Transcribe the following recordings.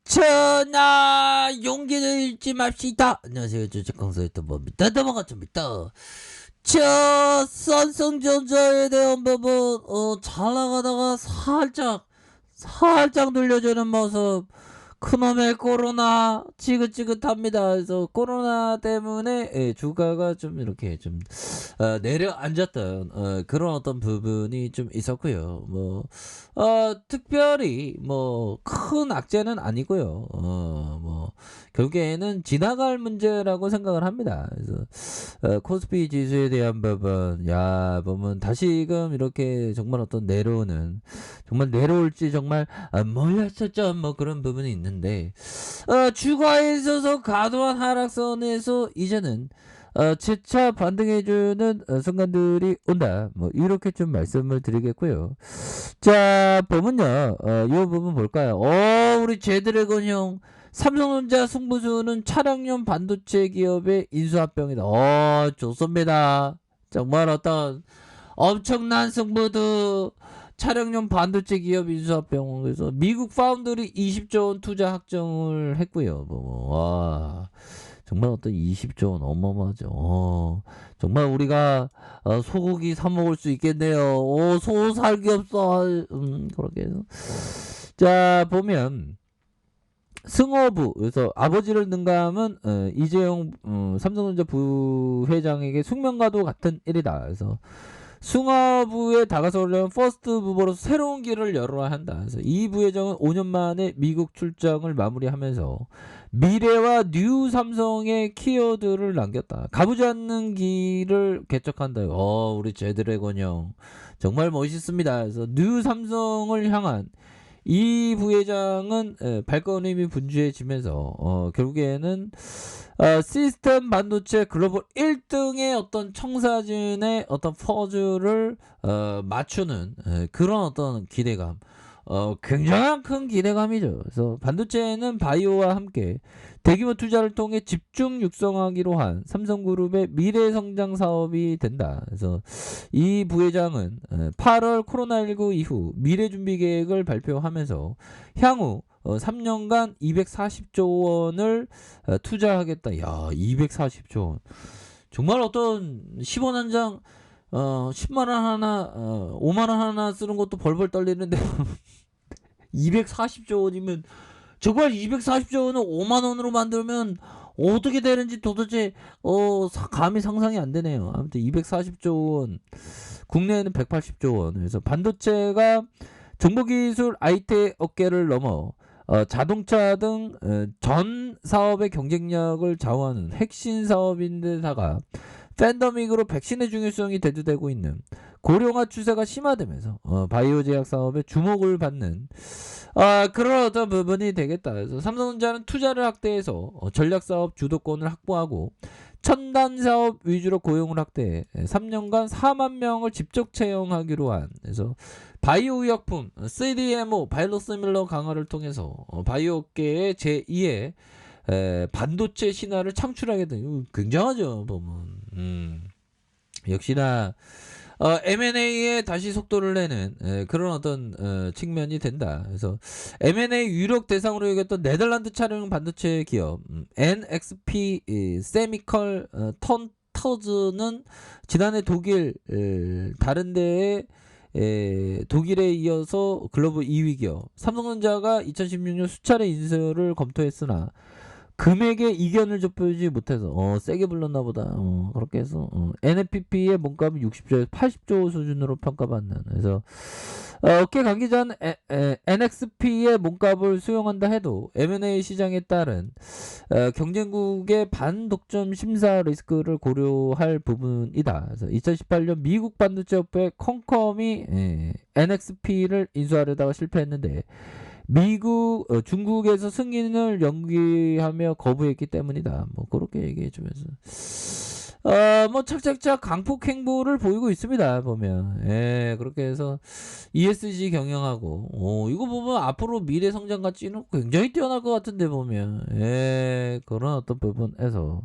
주산천하 용기를 잃지 맙시다. 안녕하세요. 주식강사였던 뭡니다. 넘어갔습니다. 자, 삼성전자에 대한 부분 잘 나가다가 살짝 눌려주는 모습. 그놈의 코로나 지긋지긋합니다. 그래서 코로나 때문에 주가가 좀 이렇게 좀 내려앉았던 그런 어떤 부분이 좀 있었고요. 뭐 특별히 뭐 큰 악재는 아니고요. 뭐 결국에는 지나갈 문제라고 생각을 합니다. 그래서 코스피 지수에 대한 부분 보면 다시금 이렇게 정말 어떤 내려오는, 정말 내려올지 정말 몰랐었죠. 뭐 그런 부분이 있는데 주가에 있어서 과도한 하락선에서 이제는 재차 반등해주는 순간들이 온다. 뭐 이렇게 좀 말씀을 드리겠고요. 자, 보면요. 이 부분 볼까요? 우리 제드래곤 형 삼성전자 승부수는 차량용 반도체 기업의 인수합병이다. 좋습니다. 정말 어떤 엄청난 승부도 차량용 반도체 기업 인수합병. 그래서 미국 파운드리 20조 원 투자 확정을 했고요. 와, 정말 어떤 20조 원 어마어마하죠. 정말 우리가 소고기 사 먹을 수 있겠네요. 소 살기 없어. 그렇게 해서 자, 보면 승어부, 그래서 아버지를 능가함은 이재용 삼성전자 부회장에게 숙명과도 같은 일이다. 그래서 승어부에 다가서려면 퍼스트 무버로서 새로운 길을 열어야 한다. 그래서 이 부회장은 5년 만에 미국 출장을 마무리하면서 미래와 뉴 삼성의 키워드를 남겼다. 가보지 않는 길을 개척한다. 우리 제드래곤 형 정말 멋있습니다. 그래서 뉴 삼성을 향한 이 부회장은 발걸음이 분주해지면서 결국에는 시스템 반도체 글로벌 1등의 어떤 청사진의 어떤 퍼즐을 맞추는 그런 어떤 기대감, 굉장한 큰 기대감이죠. 그래서 반도체는 바이오와 함께 대규모 투자를 통해 집중 육성하기로 한 삼성그룹의 미래 성장 사업이 된다. 그래서 이 부회장은 8월 코로나19 이후 미래 준비 계획을 발표하면서 향후 3년간 240조 원을 투자하겠다. 240조 원. 정말 어떤 10원 한 장, 10만 원 하나, 5만 원 하나 쓰는 것도 벌벌 떨리는데 240조 원이면, 정말 240조 원을 5만 원으로 만들면 어떻게 되는지 도대체 감히 상상이 안 되네요. 아무튼 240조 원, 국내에는 180조 원. 그래서 반도체가 정보기술 IT 업계를 넘어 자동차 등 전 사업의 경쟁력을 좌우하는 핵심 사업인데다가 팬데믹으로 백신의 중요성이 대두되고 있는 고령화 추세가 심화되면서 바이오 제약 사업에 주목을 받는 그런 어떤 부분이 되겠다. 그래서 삼성전자는 투자를 확대해서 전략 사업 주도권을 확보하고 첨단 사업 위주로 고용을 확대해 3년간 4만 명을 직접 채용하기로 한, 그래서 바이오 의약품 CDMO 바이오시밀러 강화를 통해서 바이오 업계의 제2의 반도체 신화를 창출하게 된, 굉장하죠. 보면 역시나 M&A에 다시 속도를 내는 그런 어떤 측면이 된다. 그래서 M&A 유력 대상으로 여겼던 네덜란드 차량 반도체 기업 NXP 세미컬 턴터즈는 지난해 독일 다른 데에 독일에 이어서 글로벌 2위 기업, 삼성전자가 2016년 수차례 인수를 검토했으나 금액에 이견을 좁히지 못해서 세게 불렀나 보다. 그렇게 해서 NFP의 몸값은 60조에서 80조 수준으로 평가받는. 그래서 업계 관계자는 NXP의 몸값을 수용한다 해도 M&A 시장에 따른 경쟁국의 반독점 심사 리스크를 고려할 부분이다. 그래서 2018년 미국 반도체 업체 컴컴이 NXP를 인수하려다가 실패했는데 중국에서 승인을 연기하며 거부했기 때문이다. 뭐 그렇게 얘기해주면서 뭐 착착착 강폭 행보를 보이고 있습니다. 보면 그렇게 해서 ESG 경영하고 이거 보면 앞으로 미래 성장 가치는 굉장히 뛰어날 것 같은데, 보면 그런 어떤 부분에서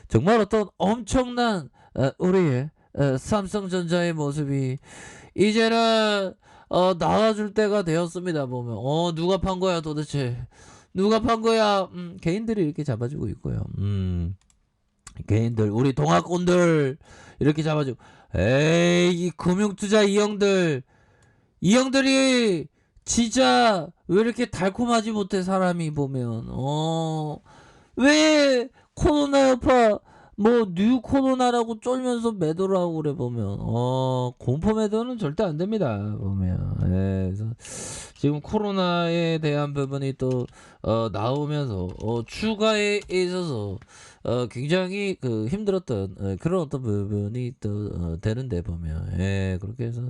정말 어떤 엄청난 우리의 삼성전자의 모습이 이제는 나와줄 때가 되었습니다. 보면 누가 판 거야 도대체? 누가 판 거야? 개인들이 이렇게 잡아주고 있고요. 개인들 우리 동학꾼들 이렇게 잡아주고 에이 이 금융투자 이 형들이 진짜 왜 이렇게 달콤하지 못해 사람이 보면 왜 코로나 여파 뭐 뉴 코로나라고 쫄면서 매도를 하고 그래 보면 공포 매도는 절대 안 됩니다 보면 그래서 지금 코로나에 대한 부분이 또 나오면서 추가에 있어서 굉장히 그 힘들었던 그런 어떤 부분이 또 되는데 보면 그렇게 해서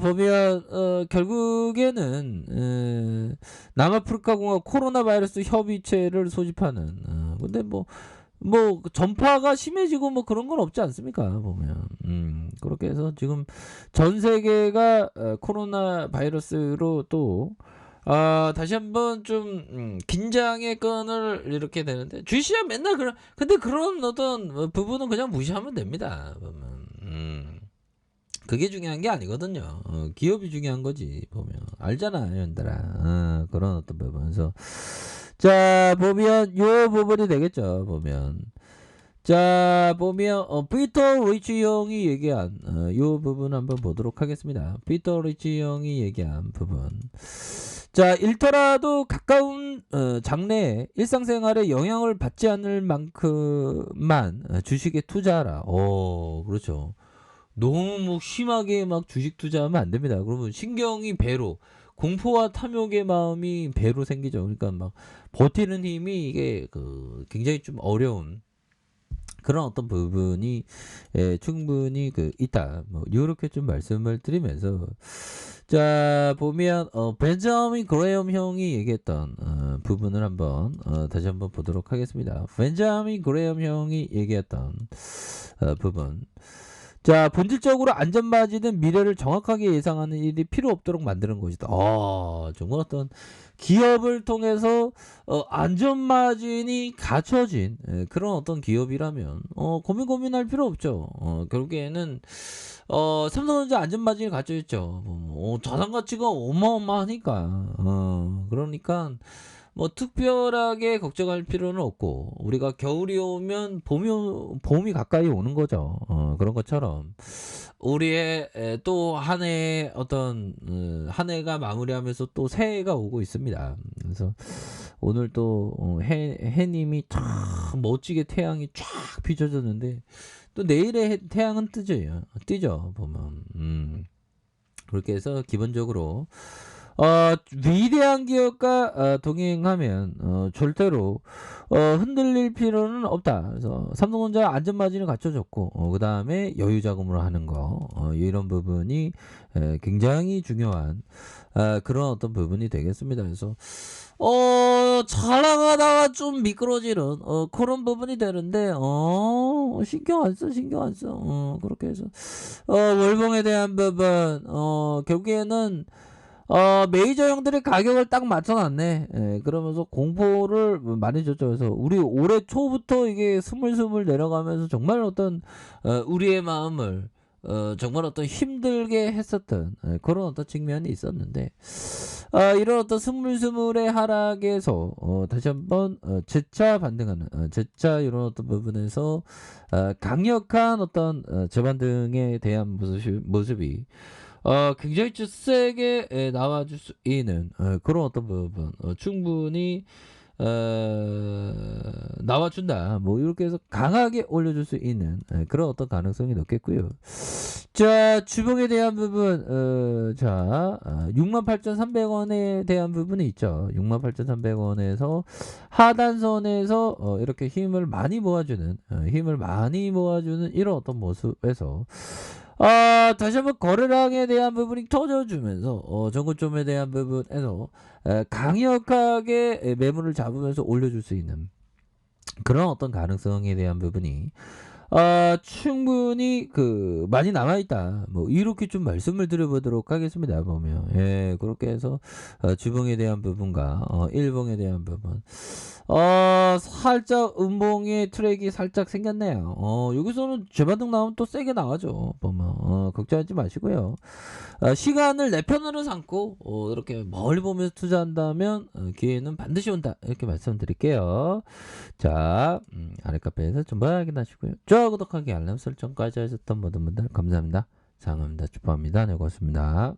보면 결국에는 남아프리카 공화국 코로나 바이러스 협의체를 소집하는 근데 뭐 전파가 심해지고 뭐 그런 건 없지 않습니까 보면 그렇게 해서 지금 전 세계가 코로나 바이러스로 또 다시 한번 좀 긴장의 끈을 이렇게 되는데 주시야 맨날 근데 그런 어떤 부분은 그냥 무시하면 됩니다 보면 그게 중요한 게 아니거든요. 기업이 중요한 거지 보면 알잖아 연들아 그런 어떤 부분에서 자 보면 요 부분이 되겠죠 보면 자 보면 피터 리치 형이 얘기한 요 부분 한번 보도록 하겠습니다. 피터 리치 형이 얘기한 부분 자 잃더라도 가까운 장래에 일상생활에 영향을 받지 않을 만큼만 주식에 투자하라. 그렇죠. 너무 뭐 심하게 막 주식 투자하면 안 됩니다. 그러면 신경이 배로 공포와 탐욕의 마음이 배로 생기죠. 그러니까 막 버티는 힘이 이게 굉장히 좀 어려운 그런 어떤 부분이 충분히 있다. 뭐 요렇게 좀 말씀을 드리면서 자 보면 벤자민 그레엄 형이 얘기했던 부분을 한번 다시 한번 보도록 하겠습니다. 벤자민 그레엄 형이 얘기했던 부분 자 본질적으로 안전마진은 미래를 정확하게 예상하는 일이 필요 없도록 만드는 것이다. 정말 어떤 기업을 통해서 안전마진이 갖춰진 그런 어떤 기업이라면 고민할 필요 없죠. 결국에는 삼성전자 안전마진이 갖춰 있죠. 자산 가치가 어마어마하니까 그러니까 뭐 특별하게 걱정할 필요는 없고 우리가 겨울이 오면 봄이 가까이 오는 거죠. 그런 것처럼 우리의 또 한 해의 어떤 한 해가 마무리하면서 또 새해가 오고 있습니다. 그래서 오늘 또 해님이 참 멋지게 태양이 쫙 비춰졌는데 또 내일의 태양은 뜨죠 보면 그렇게 해서 기본적으로 위대한 기업과 동행하면 절대로 흔들릴 필요는 없다. 그래서 삼성전자 안전마진을 갖춰줬고 그 다음에 여유자금으로 하는 거 이런 부분이 굉장히 중요한 그런 어떤 부분이 되겠습니다. 그래서 잘 나가다가 좀 미끄러지는 그런 부분이 되는데 신경 안 써. 그렇게 해서 월봉에 대한 부분 결국에는 메이저 형들이 가격을 딱 맞춰놨네. 그러면서 공포를 많이 줬죠. 그래서 우리 올해 초부터 이게 스물스물 내려가면서 정말 어떤 우리의 마음을 정말 어떤 힘들게 했었던 그런 어떤 측면이 있었는데 이런 어떤 스물스물의 하락에서 다시 한번 재차 반등하는 재차 이런 어떤 부분에서 강력한 어떤 재반등에 대한 모습이 굉장히 좀 세게 나와줄 수 있는 그런 어떤 부분 충분히 나와준다. 뭐 이렇게 해서 강하게 올려줄 수 있는 그런 어떤 가능성이 높겠고요. 자 주봉에 대한 부분 자 68,300원에 대한 부분이 있죠. 68,300원에서 하단선에서 이렇게 힘을 많이 모아주는 이런 어떤 모습에서 다시 한번 거래량에 대한 부분이 터져주면서 정고점에 대한 부분에서 강력하게 매물을 잡으면서 올려줄 수 있는 그런 어떤 가능성에 대한 부분이 충분히 많이 남아 있다. 뭐 이렇게 좀 말씀을 드려 보도록 하겠습니다 보면. 예. 그렇게 해서 주봉에 대한 부분과 일봉에 대한 부분. 살짝 음봉의 트랙이 살짝 생겼네요. 여기서는 재반등 나오면 또 세게 나가죠 보면. 걱정하지 마시고요. 시간을 내 편으로 삼고 이렇게 멀리 보면서 투자한다면 기회는 반드시 온다. 이렇게 말씀드릴게요. 자, 아래 카페에서 좀 확인하시고요. 좋아요, 구독하기, 알람 설정까지 하셨던 모든 분들 감사합니다. 사랑합니다. 축복합니다. 네, 고맙습니다.